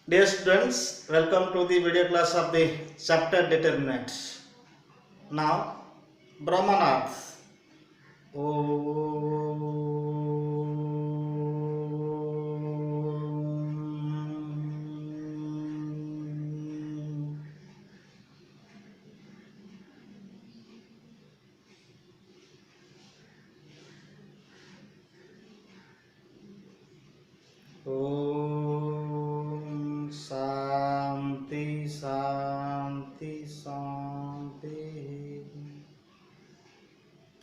Dear students, welcome to the video class of the chapter determinants. Now, Brahmanath. Om Shanti Shanti Shanti.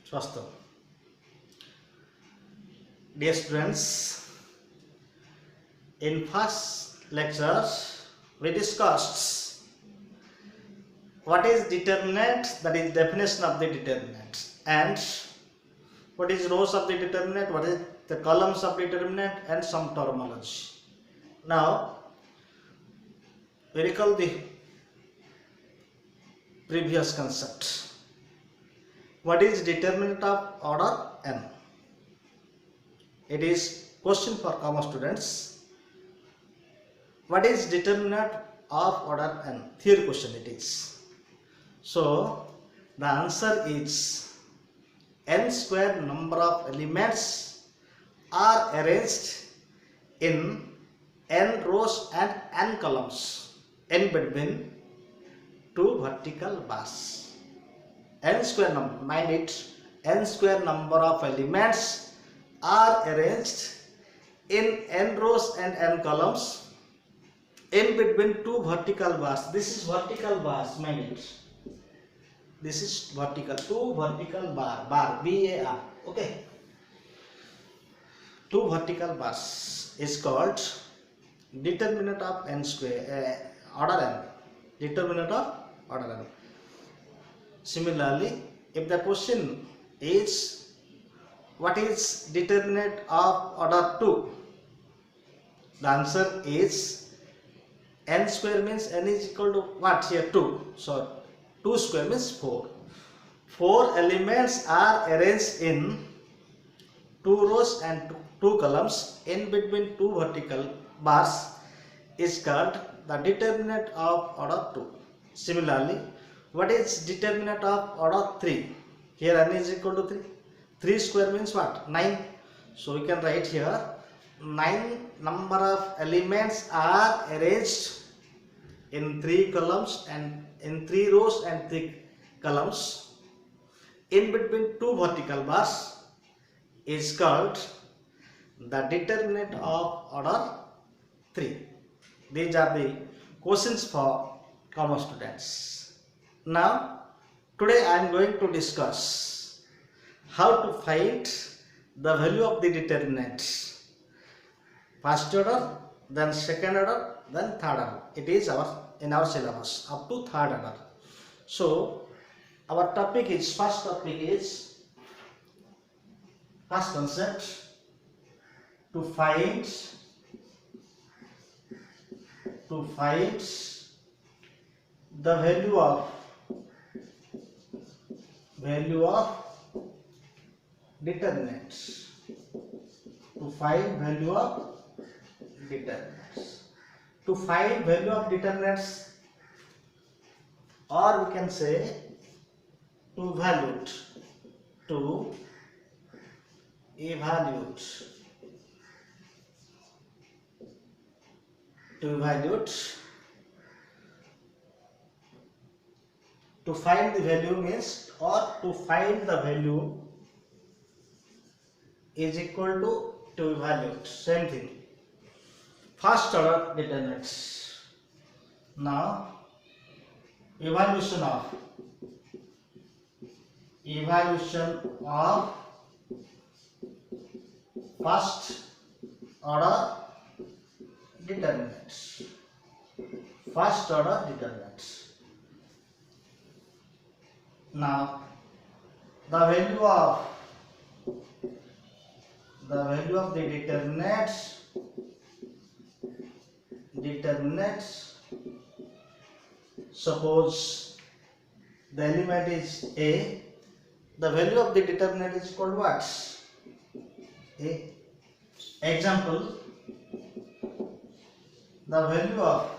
Swastham. Dear students, in first lectures we discussed what is determinant, that is definition of the determinant, and what is rows of the determinant, what is the columns of determinant, and some terminology. Now we recall the previous concept. What is determinant of order n? It is question for common students. What is determinant of order n? Theory question it is. So the answer is n square number of elements are arranged in n rows and n columns in between two vertical bars. N square number, mind it, n square number of elements are arranged in n rows and n columns in between two vertical bars. This is vertical bars, mind it. This is vertical, two vertical bar, B-A-R, okay. Two vertical bars is called determinant of n square, order n, determinant of order n. Similarly, if the question is what is determinant of order 2, the answer is n square means n is equal to what here, 2. So 2 square means 4. 4 elements are arranged in 2 rows and 2 columns in between 2 vertical bars is called the determinant of order 2. Similarly, what is determinant of order 3? Here n is equal to 3. 3 square means what? 9. So we can write here 9 number of elements are arranged in 3 columns and in 3 rows and 3 columns in between 2 vertical bars is called the determinant of order 3. These are the questions for common students. Now, today I am going to discuss how to find the value of the determinant. First order, then second order, then third order. It is in our syllabus up to third order. So, our topic is, first concept, to find the value of determinants. To find value of determinants. To find value of determinants, or we can say to evaluate. To evaluate. To find the value means, or to find the value is equal to evaluate, same thing. First order determinants. Now evaluation of first order determinants. First order determinants. Now the value of the determinants, suppose the element is A, the value of the determinant is called what? A. Example, the value of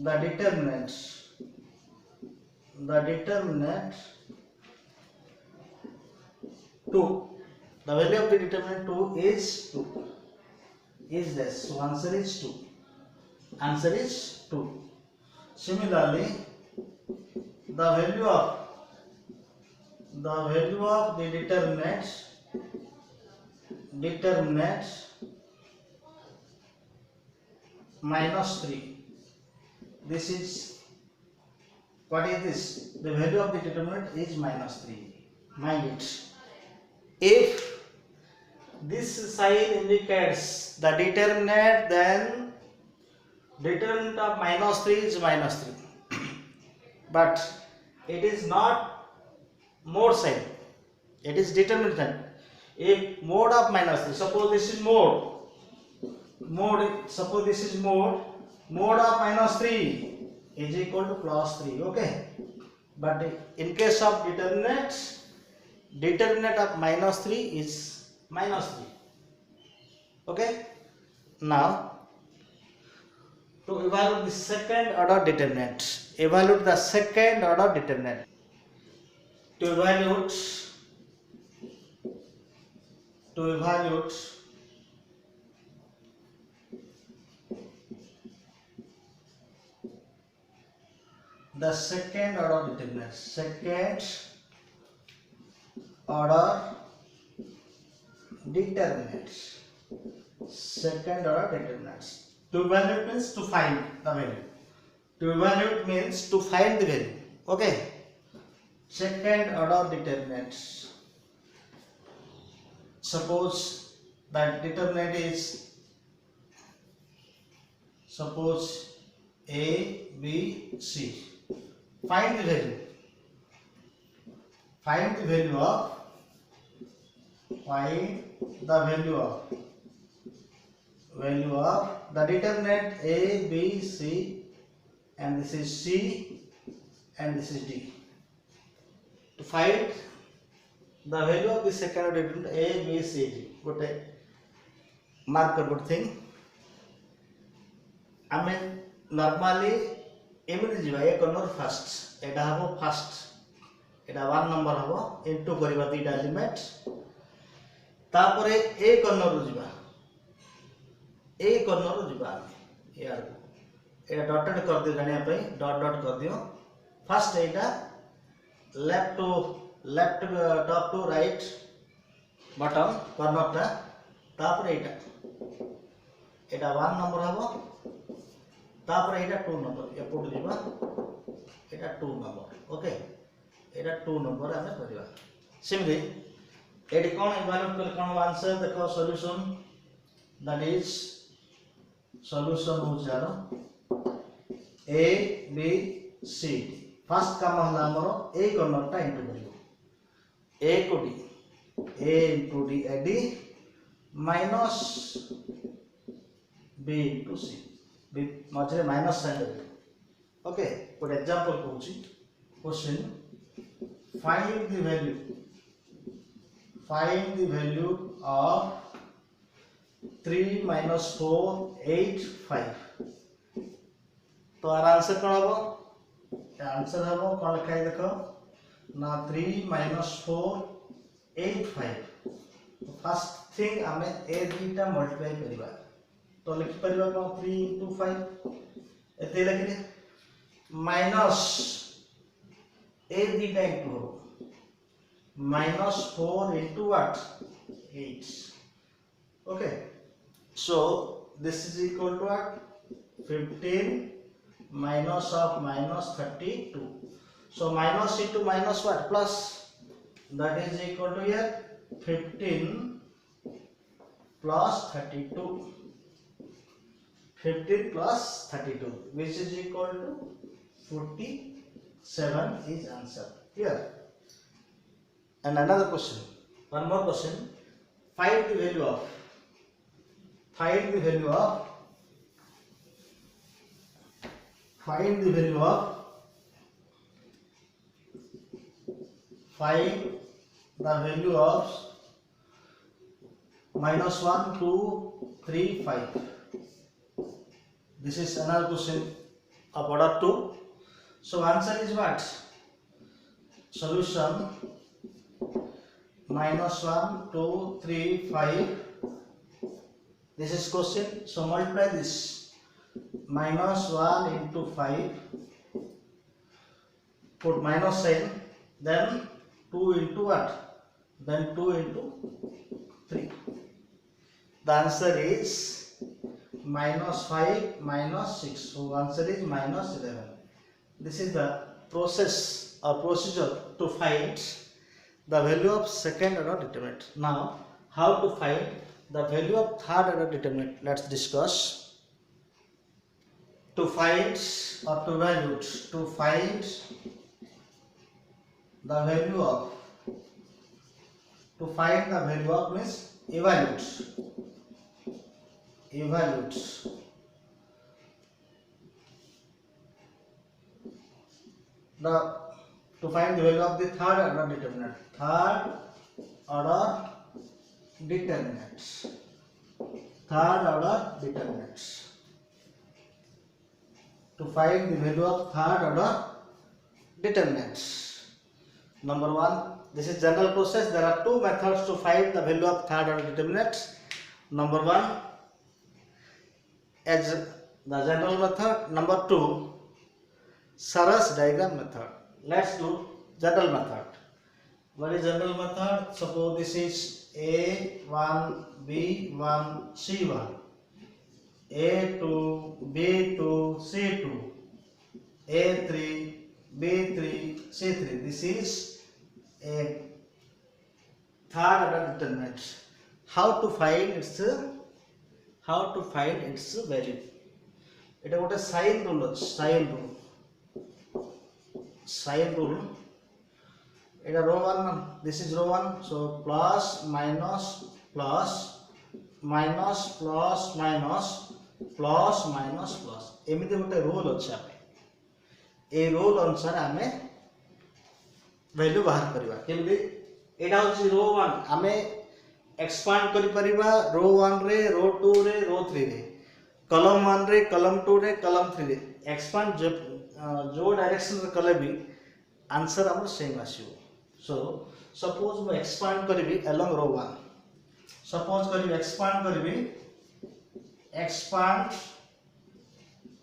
the determinant 2, the value of the determinant 2 is 2, is this. So answer is 2. Answer is 2. Similarly, the value of the determinant -3. This is, what is this? The value of the determinant is -3. Mind it. If this sign indicates the determinant, then determinant of -3 is -3. But it is not mode sign, it is determinant. If mode of -3, suppose this is mode, suppose this is mode of -3 is equal to +3, okay. But in case of determinant of -3 is -3, okay. Now to evaluate the second order determinant, evaluate the second order determinant. To evaluate the second order determinant, second order determinants. To evaluate means to find the value. To evaluate means to find the value, okay. Second order determinants. Suppose that determinant is, suppose A, B, C. Find the value. Find the value of the determinant A, B, C, and this is C, and this is D. To find the value of the second order determinant A, B, C, D. Good marker, good thing. I mean normally एमती जीवा ए corner first एटा हबो first एटा 1 number हबो into करबा दीटा element तापरे ए corner जीवा यार एटा dotted कर दियो जानिया पई डॉट कर दियो फर्स्ट एटा left top to right bottom corner ता तापरे एटा 1 नंबर हबो तापर एटा 2 नंबर एपोट दिबा एटा 2 नंबर ओके एटा 2 नंबर हमें करबा सिंपली एडी कोन इवैल्यूएट कर कोन आंसर देखो सॉल्यूशन दैट इज सॉल्यूशन हो जानो ए बी सी फर्स्ट काम हला हमरो ए कॉर्नर टा इनटू करियो ए को D A into D AD minus B into C मझे minus sign okay for example कहूची question find the value of 3 - 4 8 5 तो आर आंसर कोन हबो आंसर हबो कोन लिखाई देखो ना 3 - 4 8 5 तो फर्स्ट थिंग हमें ए दुईटा मल्टीप्लाई करबा तो लिख परिबा को 3 * 5 एते लिखले minus A दीटा into -4 * what 8 okay so this is equal to what 15 minus of -32 so minus into minus what plus that is equal to here 15 plus 32 15 plus 32 which is equal to 47 is answer here. And another question, one more question, find the value of find the value of minus 1 2 3 5. This is another question of order 2. So answer is what? Solution minus 1 2 3 5. This is question. So multiply this. Minus 1 into 5. Put minus sign. Then 2 into what? Then 2 into 3. The answer is minus 5 minus 6. So answer is minus 11. This is the process or procedure to find the value of second order determinant. Now, how to find the value of third order determinant? Let's discuss. To find or to evaluate, to find the value of, to find the value of means evaluate. To find the value of the third order determinant. Third order determinants. Third order determinants. To find the value of third order determinants. Number 1. This is general process. There are two methods to find the value of third order determinants. Number 1 as the general method. Number 2 Sarras diagram method. Let's do general method. What is general method? Suppose this is A1 B1 C1, A2 B2 C2, A3 B3 C3. This is a third order determinant. How to find its value? It is a sign rule. Sign rule. It is row 1. This is row 1. So plus minus plus minus plus minus plus minus plus. एमिति गोटे rule अच्छे a rule अनुसार आमे value बाहर करबा केमि एटा होची रो 1 आमे expand करि परिबा रो 1 रे रो 2 रे रो 3 रे कॉलम 1 रे कॉलम 2 रे कॉलम 3 रे एक्सपांड जो डायरेक्शन रे कले भी आंसर हमर सेम आसीबो सो सपोज मैं एक्सपांड करबी अलोंग रो 1 सपोज करबी एक्सपांड करबी expand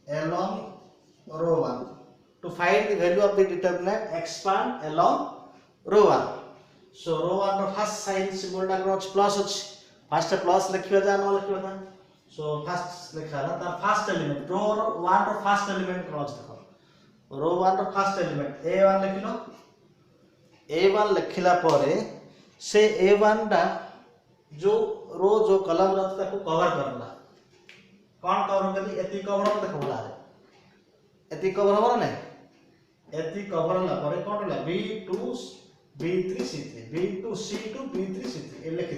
along row 1 to find the value of the determinant expand along row 1 so row 1 row first sign symbol टा कोन प्लस अछि फर्स्ट प्लस लिखिबा जा न लिखिबा था सो फर्स्ट लिखा ना ता फर्स्ट एलिमेंट रो 1 रो फर्स्ट एलिमेंट कोन देखो रो 1 रो फर्स्ट एलिमेंट a1 लिखिलो a1 लिखिला परे से a1 टा जो रो जो कॉलम रहता को कवर करला कौन कवर करी एति कवर को देखबला रे एति कवर हो ना एति कवर ला परे कोन ला b2 b3 c3 b2 c2 b3 c3 A लिख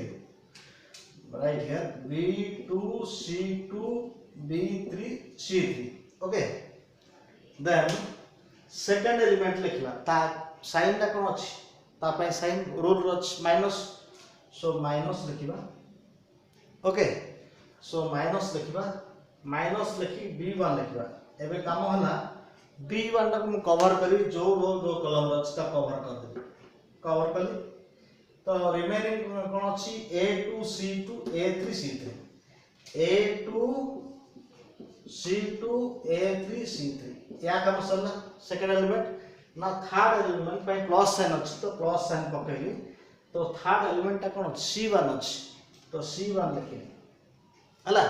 दो right here b2 c2 b3 c3 okay then second element लिखला ता साइन ला कोन अछि ता पय साइन रूल रच माइनस सो माइनस लिखिबा ओके सो माइनस लिखिबा माइनस लिखि b1 लिखिबा एबे काम हला b1 टा को कवर करी जो रो जो कॉलम रच ता कवर कर दे कवर कली तो रिमेनिंग कोन अछि a2 c2 a3 c3 a2 c2 a3 c3 या काम सरला सेकंड एलिमेंट ना थर्ड एलिमेंट पे प्लस साइन अछि तो प्लस साइन पकेली तो थर्ड एलिमेंट टा कोन c1 अछि तो c1 लिखि हला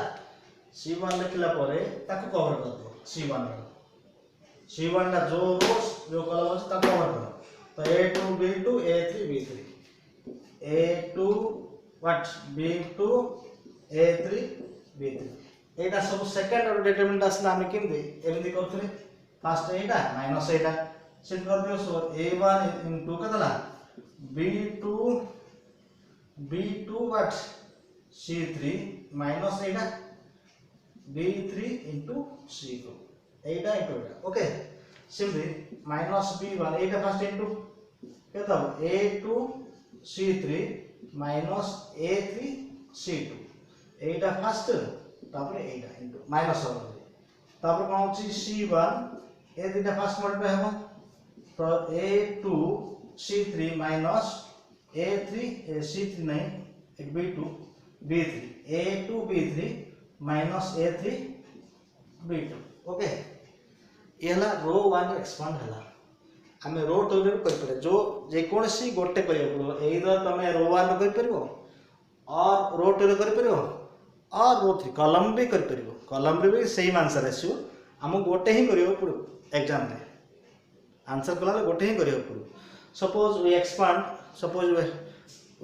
c1 लिखला परे ताको कवर कर दो c1 ला जो रोज जो कॉलम अछि ताको कवर कर तो a2 b2 a3 b3 a2 what b2 a3 b3 एटा सब सेकंड ऑर्डर डिटरमिनेंट असला हम केमदे एमदी करथले फर्स्ट एटा माइनस एटा सेट कर दियो सो a1 इनटू कतला b2 what c3 minus Etah b3 into c2 Etah into Etah okay simply minus b1 Etah first into केता a2 c3 minus a3 C2 Etah first तापर एटा into minus हो तापर कोन होची C1 ए दिटा first multiply हो तो A2 C3 minus A3 C3 नहीं एक B2 B3 A2 B3 minus A3 B2 okay एला रो 1 expand हला हमें रो 2 रे कर परे जो जे कोनसी गोटे करियो एइदर तमे रो 1 कर परिबो और रो 2 रे कर परिबो और रो 3 कॉलम भी कर परिबो कॉलम रे भी सेम आंसर आसु हम गोटे ही करियो पड़ो एग्जाम रे आंसर कला गोटे ही करियो पड़ो suppose we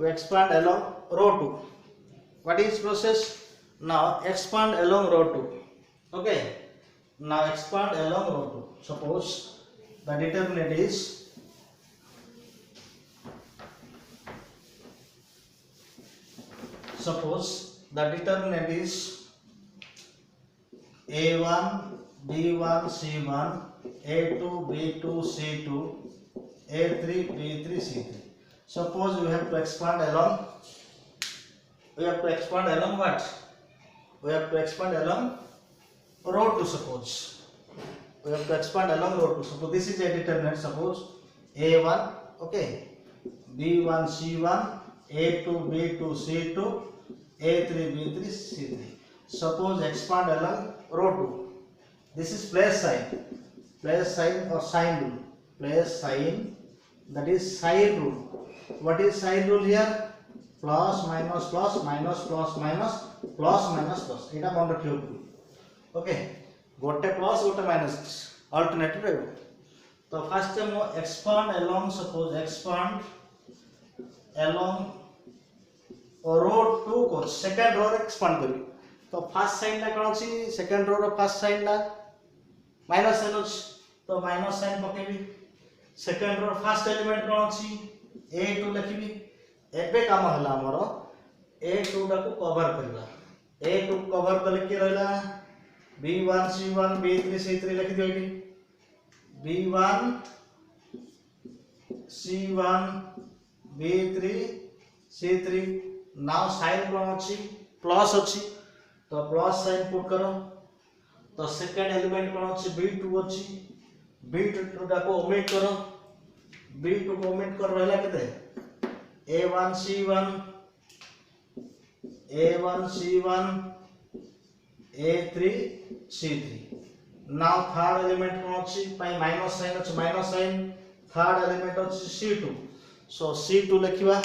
expand along row 2 what is process now expand along row 2 okay now expand along row 2 suppose the determinant is A1 B1 C1 A2 B2 C2 A3 B3 C3 suppose we have to expand along what we have to expand along row 2 suppose we have to expand along row 2 suppose this is a determinant suppose A1 okay B1 C1 A2 B2 C2 A3 B3 C3 suppose expand along row 2 this is place sign or sign rule place sign that is sign rule what is sign rule here plus minus plus minus plus minus plus minus plus eta मन रखियो okay गोटे plus गोटे minus alternative रहबो तो first time expand along suppose expand along row 2 को second row रे expand करी तो फर्स्ट साइन ला कोन छी second row row first sign ला माइनस साइन अछि तो माइनस साइन पकेबी सेकंड रो फर्स्ट एलिमेंट कोन छी A2 लिखिबी एबे काम हला हमरो A2 टा को कवर करला A2 कवर करले के रहला B1 C1 B3 C3 लिख दियो eighty B1 C1 B3 C3 now sine कोन अछि प्लस अछि तो प्लस साइन पुट करो तो सेकंड एलिमेंट कोन अछि B2 अछि B2 टा को ओमिट करो B2 को ओमिट कर रहला केते A1 C1 A3 C3 now third element कोन अछि पाई माइनस साइन थर्ड एलिमेंट अछि C2 so C2 लिखिबा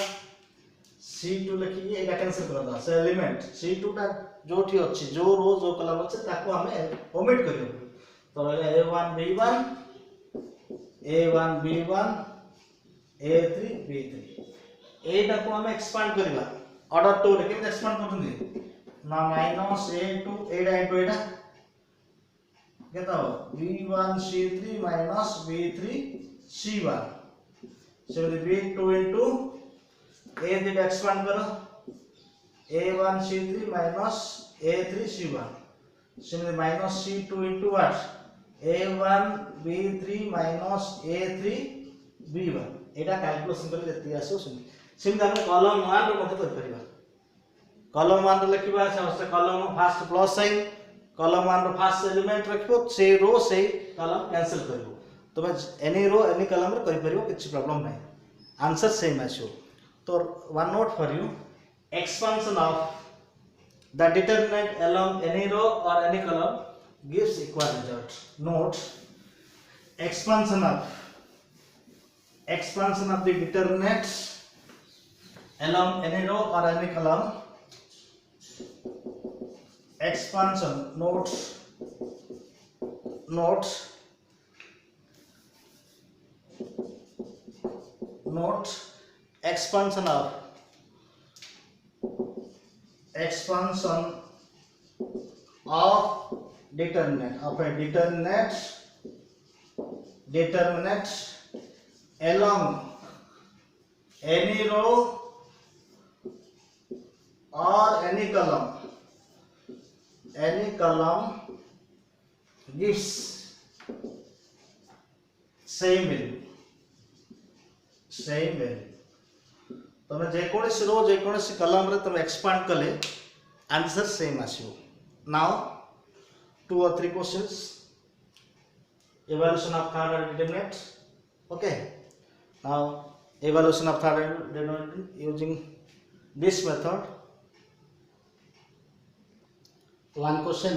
C2 लिखि एटा कैंसिल कर दा से एलिमेंट C2 टा जोठी अछि जो रो जो कलम अछि ताको हमें ओमिट करियो तो A1 B1 A3 B3 एटा को हमें एक्सपांड करबा ऑर्डर 2 रे केम एक्सपांड करथुनी ना माइनस A2 एटा इनटू एटा केता हो B1 C3 minus B3 C1 so B2 into A दिटा एक्सपांड करो A1 C3 minus A3 C1 so minus C2 into what A1 B3 minus A3 B1 Etah calculation कर जति आसो SIM हम column 1 रो मते कर परिबा column 1 रे लिखिबा से column first plus sign column 1 रो फर्स्ट एलिमेंट रखिबो से रो से कॉलम कैंसिल करबो तो एनी रो एनी कॉलम रे कर परिबो किछ प्रॉब्लम नै आंसर सेम आसो तो one note for you expansion of the determinant along any row or any column gives equal result note expansion of the determinants along any row or any column expansion note expansion of determinant of a determinant along any row or any column gives same value तुम जेकोसी रो जेकोसी कलम रे तुम expand कले answer same आसियो. Now 2 or 3 questions. Evaluation of third order determinant. Okay. Now evaluation of third order determinant using this method. One question.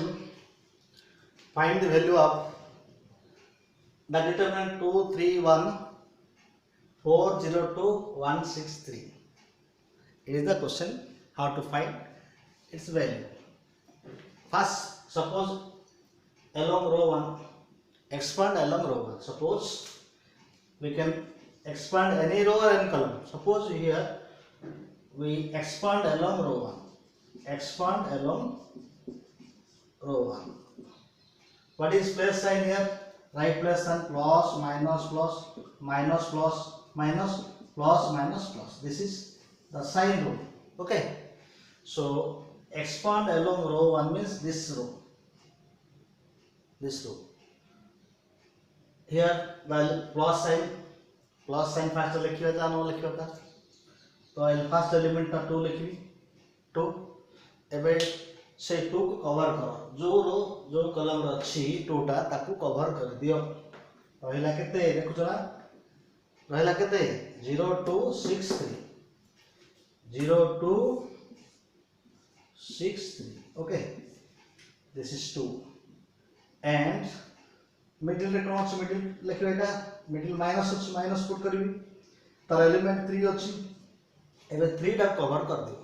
Find the value of the determinant 2, 3, 1, 4, 0, 2, 1, 6, 3. It is the question how to find its value. First, suppose along row 1, expand along row 1. Suppose we can expand any row or any column. Suppose here we expand along row 1. Expand along row 1. What is plus sign here? Right plus sign, plus, minus, plus, minus, plus, minus, plus, minus, plus. This is the sign rule. Okay. So expand along row 1 means this row. This row. Here the plus sign first लिखिए था no लिखिए था. तो first element का 2 लिखी 2. एबे से 2 को कवर करो. जो रो जो कलम अच्छी 2 टा ताकू कवर कर दियो. रहिला केते देखु जरा. रहिला केते 0 2 6 3. 0 2 6 3. Okay. This is 2. And middle रे कोन अछि मिडिल लिखियो एटा. मिडिल माइनस अछि माइनस पुट करबी. तार एलिमेंट 3 अछि. एबे 3 टा कवर कर दियो.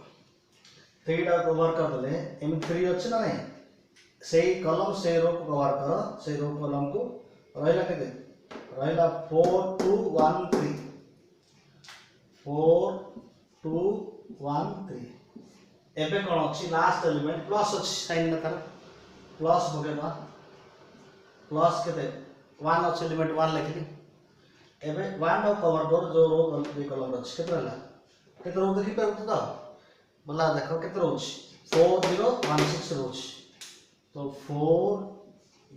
3 टा कवर कर देले एम 3 अछि ना नहीं. सेही कलम से रो को कवर करो. से रो कलम को रहिला केते रहिला 4 2 1 3. 4 2 1 3. एबे कोन अछि लास्ट एलिमेंट प्लस अछि साइन में तार प्लस बगेबा. प्लस केते 1 अछि एलिमेंट 1 लिखली. एबे 1 रो कवर कर जो रो कलम अछि केते रहला. केते रो देखि परत त बोला देखो केते रो अछि 4 0 1 6 रो अछि. तो 4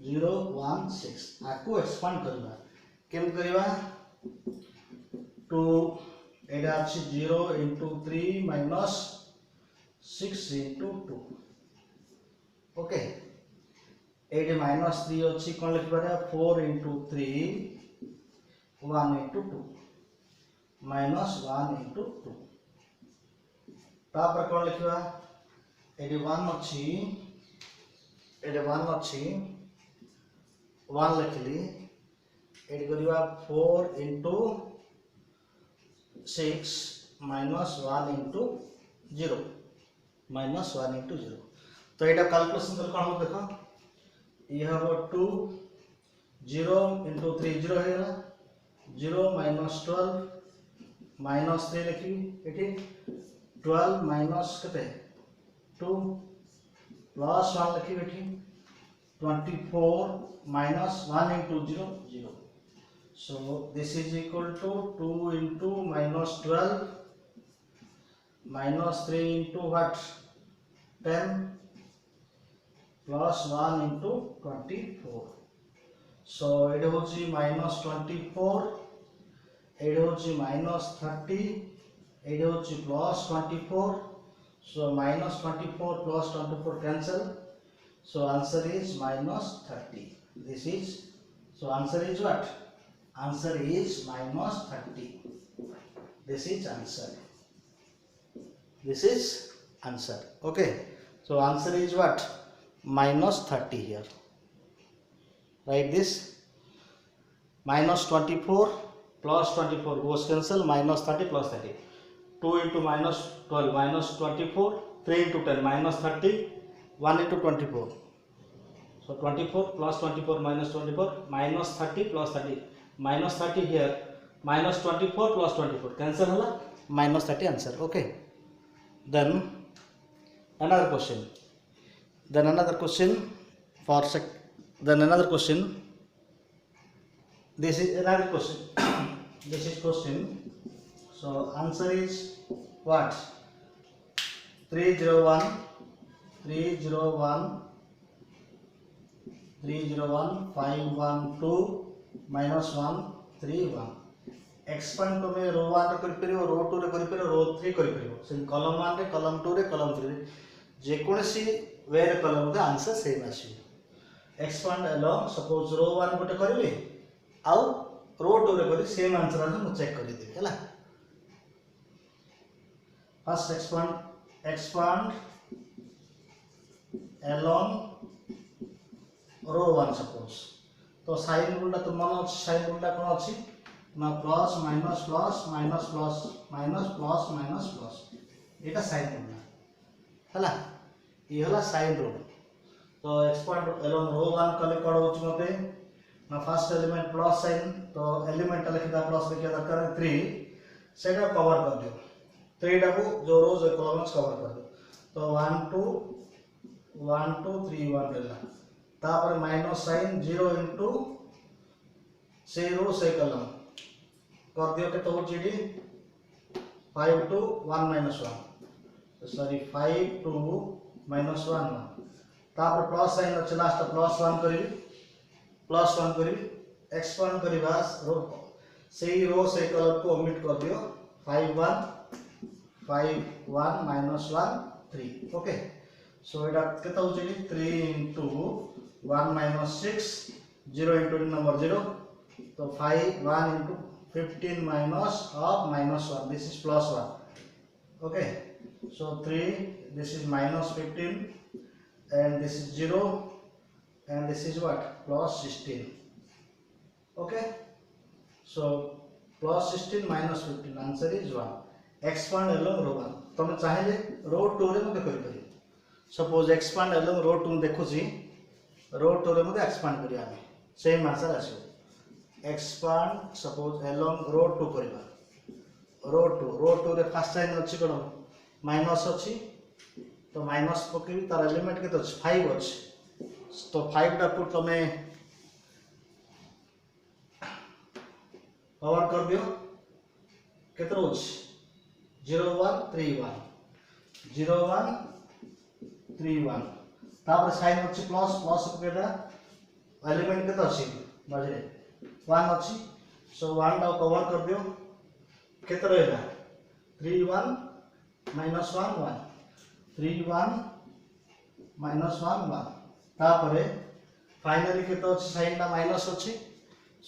0 1 6 आकु एक्सपांड करबा. केम करबा 2 एडा अछि 0 into 3 minus 6 into 2. Okay. एडे minus 3 अछि कोन लिख पारे 4 into 3 1 into 2 minus 1 into 2. तापर कोन लिखबा एडे 1 अछि. एडे 1 अछि 1 लिखली. एड करिवा 4 into 6 minus 1 into 0 minus 1 into 0. तो एटा कैलकुलेशन कर कोन हो देखो. ये हबो 2 0 into 3 0 है ना. 0 minus 12 minus 3 लिखी एठी 12 minus कते 2 plus 1 लिखी एठी 24 minus 1 into 0 0. So this is equal to 2 into minus 12 minus 3 into what 10 plus 1 into 24. So it was minus 24. It was minus 30. It was plus 24. So minus 24 plus 24 cancel. So answer is minus 30. This is, so answer is what? Answer is minus 30. This is answer. This is answer. Okay. So answer is what? Minus 30 here. Write this. Minus 24 plus 24 goes cancel. Minus 30 plus 30. 2 into minus 12 minus 24. 3 into 10 minus 30. 1 into 24. So 24 plus 24 minus 24 minus 30 plus 30. Minus 30 here. Minus 24 plus 24 cancel hola. Minus 30 answer. Okay. Then another question. Then another question for then another question. This is another question. This is question. So answer is what? 301 301 301 512 minus 1 3 1. Expand तुम रो 1 रे करि परियो, रो 2 रे करि परियो, रो 3 करि परियो। से कॉलम 1 रे, कॉलम 2 रे, कॉलम 3 रे जे कोनसी वे रे कॉलम के आंसर सेम आसी। एक्सपांड अलोंग सपोज रो 1 गोटे करबे आउ रो 2 रे करि सेम आंसर आसे मु चेक करि देबे हला। फर्स्ट एक्सपांड along रो 1 सपोज तो साइन रूल तो मन साइन रूल कौन अच्छी ना plus minus plus minus plus minus plus minus plus ये साइन रूल है ये हला साइन रूल। तो एक्सपांड along रो 1 कले कौन हो मते ना फर्स्ट एलिमेंट प्लस साइन तो एलिमेंट लिखा प्लस लिखा दरकार 3 सेटा कवर कर दियो 3 टा को जो रोज कॉलम्स कवर कर दो। तो 1 2 1 2 3 1 रहला तापर माइनस साइन 0 इनटू से रो से कॉलम कर दियो के तो जीडी 5 2 1 माइनस 1 सॉरी 5 2 माइनस 1 तापर प्लस साइन अछि लास्ट प्लस 1 करी एक्सपांड करिबा रो से रो से कॉलम को ओमिट कर दियो 5 1 माइनस 1 3 ओके। सो एटा केता हो छी 3 इनटू 1 माइनस 6 0 इनटू नंबर 0 तो 5 1 into 15 minus of minus 1 this is plus 1 okay. So 3 this is minus 15 and this is 0 and this is what plus 16 okay। so plus 16 minus 15 answer is 1। expand along रो 1 तुम चाहे रो 2 रे मते करि परि suppose expand along row 2 देखु छी रो 2 रे मते एक्सपांड करिया हम सेम आंसर आसो। एक्सपांड सपोज along रो 2 करिबा रो 2 रे फर्स्ट साइन अछि कोन माइनस अछि तो माइनस पकि तार एलिमेंट के तो 5 अछि तो 5 टा पुट तमे पावर कर दियो केतरो अछि 0 1 3 1 0 1 3 1 तापर साइन अछि प्लस प्लस केटा एलिमेंट के तो अछि मझे 1 अछि सो 1 टा कवर कर दियो केतरो हैला 3 1 माइनस 1 1 3 1 माइनस 1 1 तापरे फाइनली के तो साइन टा माइनस अछि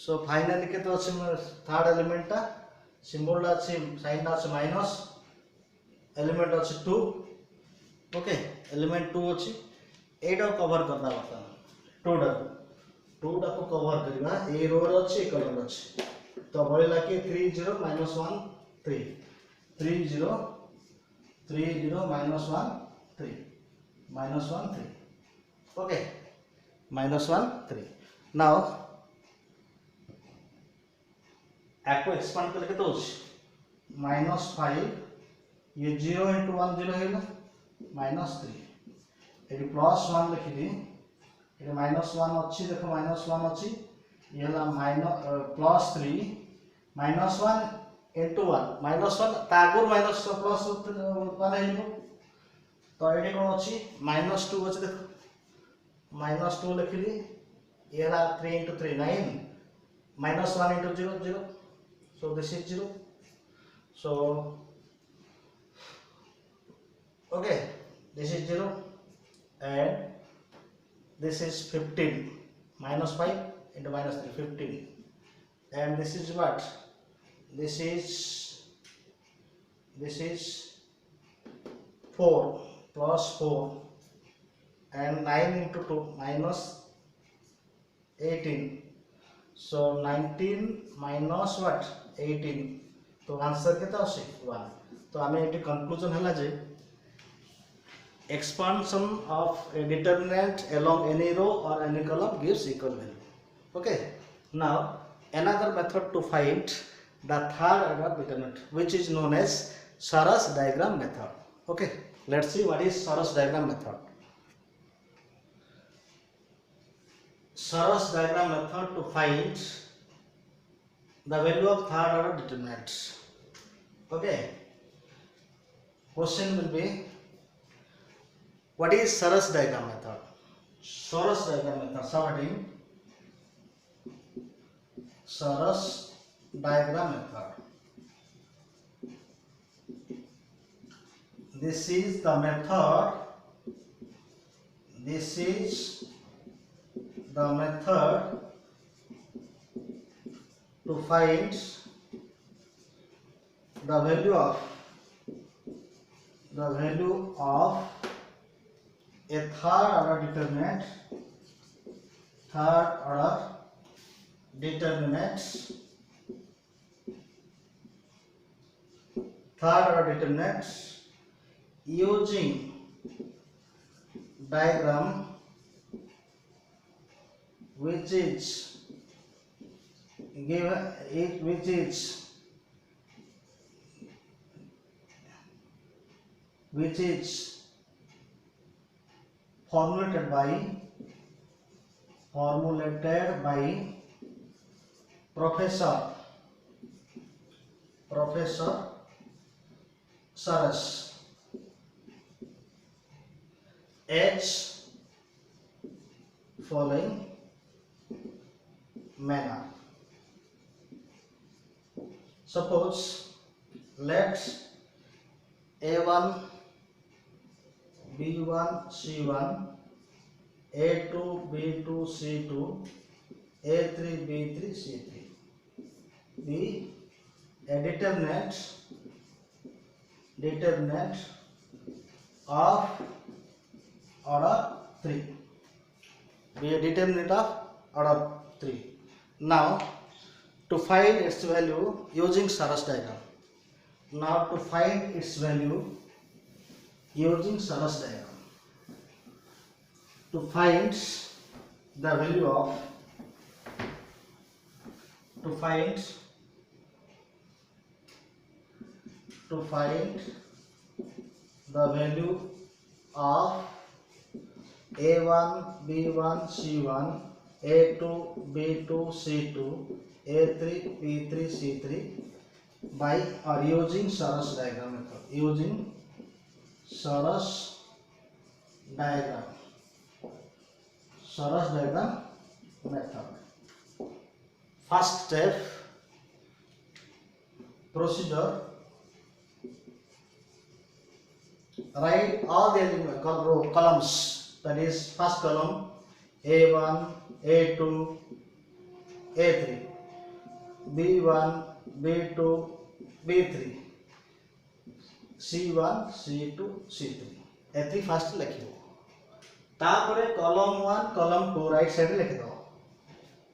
सो फाइनली के तो थर्ड एलिमेंट टा सिंबल टा अछि साइन टा अछि माइनस एलिमेंट अछि 2 ओके एलिमेंट 2 अछि एटा कवर करना बता 2 टा को कवर करबा ए रो रो अछि कलम अछि तो बळला के 3 0 minus 1 3 3 0 3 0 minus 1 3 minus 1 3 okay minus 1 3 now आपको एक्सपांड करके तो माइनस 5 ये 0 इंटू 1 0 है ना माइनस 3 ये प्लस 1 लिखी दी ये माइनस 1 अच्छी देखो माइनस 1 अच्छी ये ला minus plus 3 minus 1 into 1 minus 1 तागुर minus plus 1 है तो ये कौन अच्छी minus 2 अच्छे देखो minus 2 लिखली ये ला 3 into 3 9 minus 1 into 0 0 so this is 0 so okay this is 0 and this is 15 minus 5 into minus 3 15 and this is what this is 4 plus 4 and 9 into 2 minus 18 so 19 minus what 18 तो answer केता आसे 1 तो हमें eighty conclusion हला जे expansion of a determinant along any row or any column gives equal value okay। now another method to find the third order determinant which is known as Sarras diagram method okay। let's see what is Sarras diagram method। Sarras diagram method to find the value of third order determinants okay। question will be what is Sarras diagram method। Sarras diagram method starting Sarras diagram method. This is the method. This is the method to find the value of a third order determinant. Third order determinants. Third order determinants using diagram which is given, which is formulated by Professor Saras as following manner. Suppose let A1 B1 C1 A2 B2 C2 A3 B3 C3 be a determinant of order 3. Be a determinant of order 3. Now to find its value using Saras diagram. Now to find its value using Saras diagram. To find the value of the value of A1 B1 C1 A2 B2 C2 A3 B3 C3 by or using Saras diagram method. Using Saras diagram method. First step, procedure: write all the columns, that is first column A1 A2 A3 B1 B2 B3 C1 C2 C3 एथि fast लिखियो तापरे column 1 column 2 right side लिखि दो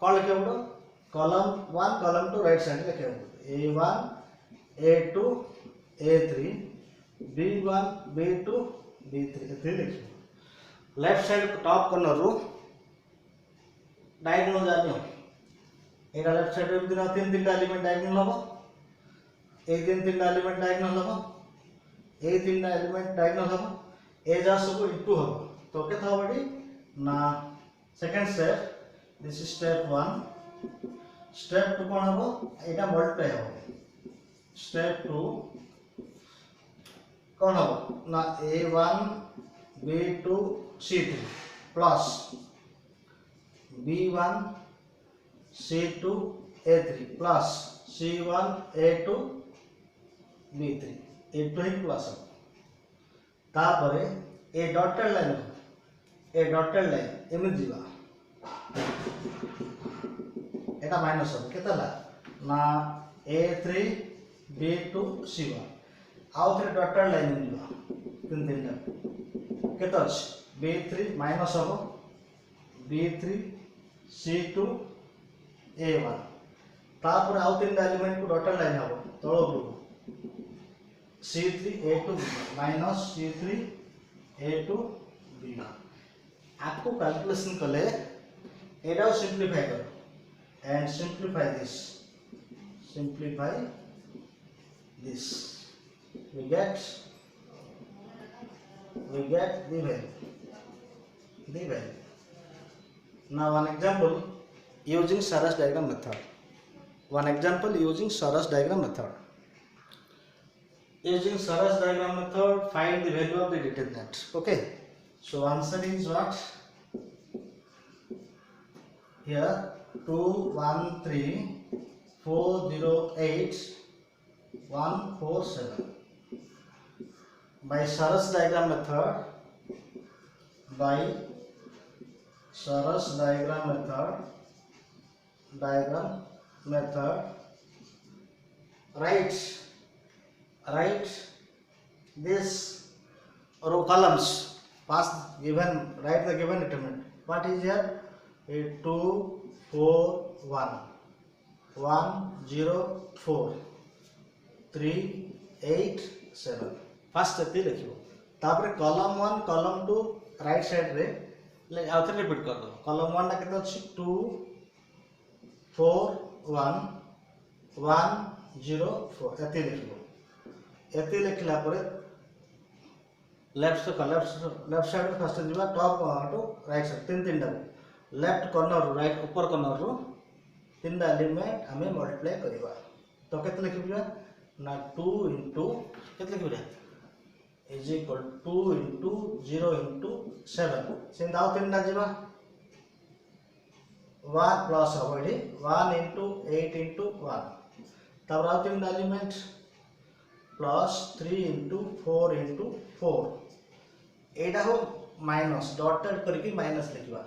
कोन लिखियो column 1 column 2 right side लिखियो A1 A2 A3 B1 B2 B3 एथि लिखियो left side top corner रो diagonal जानियो एटा left side रे दिन तीन एलिमेंट डायगोनल हबो ए तीन एलिमेंट डायगोनल हबो ए तीन एलिमेंट डायगोनल हबो ए जा सब इनटू हबो तो केता हबडी ना second step this is step 1 step 2 कोन हबो एटा मल्टीप्लाई हबो स्टेप 2 कोन हबो ना A1 B2 C3 plus B1 C2 A3 plus C1 A2 B3 A2 ही प्लस तापरे ए डॉटेड लाइन एमि जीवा एटा माइनस हो केतला ना A3 B2 C1 आउ थरे डॉटेड लाइन जीवा तीन केत अछि B3 माइनस हो B3 C2 A1 तापर आउ तीन एलिमेंट को डॉटेड लाइन हबो तळो group C3 A2 minus C3 A2 B1 आपको कैलकुलेशन कले एटा सिंपलीफाई करो and simplify this we get the value. Now one example using Saras diagram method. Using Saras diagram method, find the value of the determinant. Okay. So answer is what? Here 2 1 3 408147. By Sarus diagram method, write this row columns. Write the given determinant. What is here? 2 4 1 1 0 4 3 8 7. First एति लिखिबो तापर column 1 column 2 right side रे आउथरे repeat कर दो. Column 1 टा केते अछि 2 4 1 1 0 4 एति लिखिबो. एति लिखला परे लेफ्ट साइड फर्स्ट जीवा टॉप टू राइट साइड तीन टा लेफ्ट कॉर्नर राइट ऊपर कॉर्नर रो तीन टा एलिमेंट हमें मल्टीप्लाई करबा. तो केते लिखिबा ना 2 into केते लिखिबा is equal to 2 into 0 into 7. से दाउ तीन टा जीवा 1 प्लस होबडी 1 into 8 into 1 तब राउ तीन एलिमेंट प्लस 3 into 4 into 4 एटा हो माइनस डॉटेड करके माइनस लिखिबा.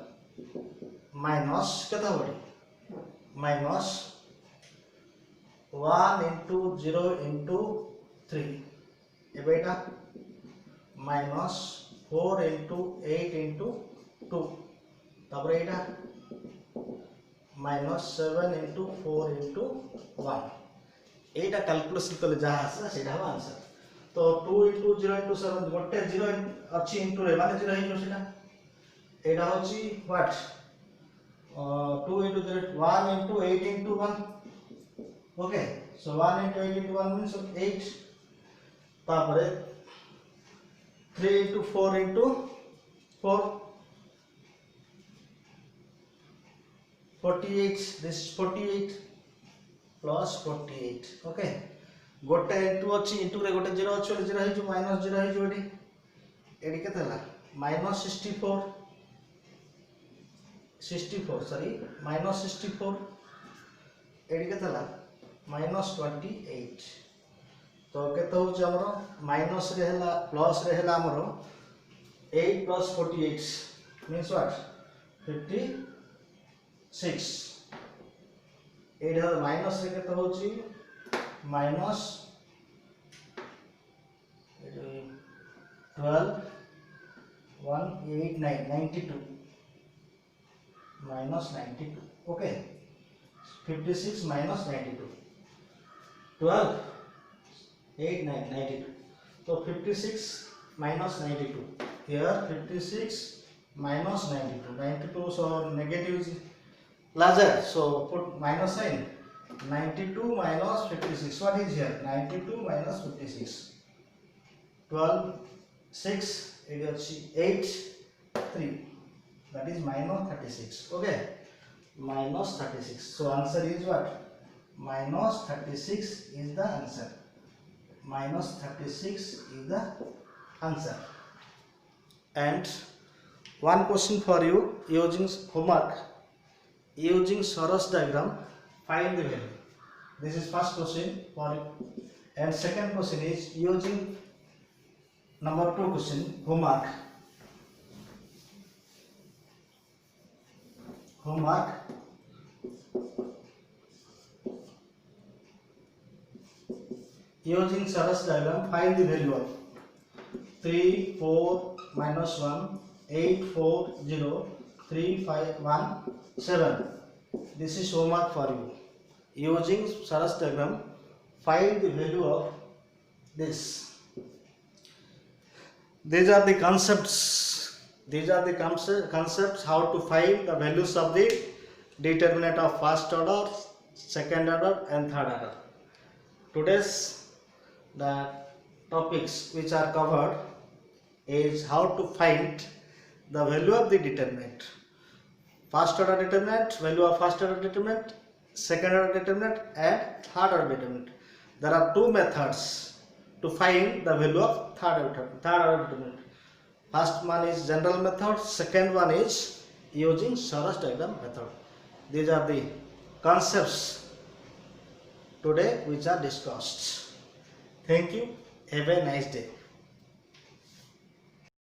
माइनस केता होबडी माइनस 1 into 0 into 3 ए बेटा माइनस 4 into 8 into 2 तब एटा माइनस 7 into 4 into 1 एटा कैलकुलेशन कले जहा आसा सेटा हो आंसर. तो 2 into 0 into 7 गोटे 0 अछि into रे माने 0 हे जो सेटा एटा होची what 2 into 0 1 into 8 into 1. Okay, so 1 into 8 into 1 means 8. तापरे 3 into 4 into 4 48. This is 48 plus 48. Okay, गोटे into अछि into रे गोटे 0 अछि 0 हे जो माइनस 0 हे जो एडी केते हला माइनस 64 सॉरी माइनस 64 एडी केते हला माइनस 28. तो केते हो जे हमरो माइनस रे हला प्लस रे हला हमरो 8 plus 48 means what 56. एडी हला माइनस रे केते होची minus 12 1 8 9 92 minus 92. Okay, 56 minus 92 12 8 9 92. So 56 minus 92 here 56 minus 92 so negative is larger, so put minus sign. 92 minus 56 what is here 92 minus 56 12 6 8 3 that is minus 36. Okay, minus 36. So answer is what minus 36 is the answer. Minus 36 is the answer. And one question for you using homework, using Sarus diagram find the value. This is first question for you. And second question is using number 2 question homework. Using Sarus diagram find the value of 3 4 minus 1 8 4 0 3 5 1 7. This is homework for you. Using Sarus diagram find the value of this. These are the concepts. How to find the values of the determinant of first order, second order and third order. Today's the topics which are covered is how to find the value of the determinant. First order determinant, value of first order determinant, second order determinant and third order determinant. There are two methods to find the value of third order determinant. First one is general method, second one is using Sarus diagram method. These are the concepts today which are discussed. Thank you. Have a nice day.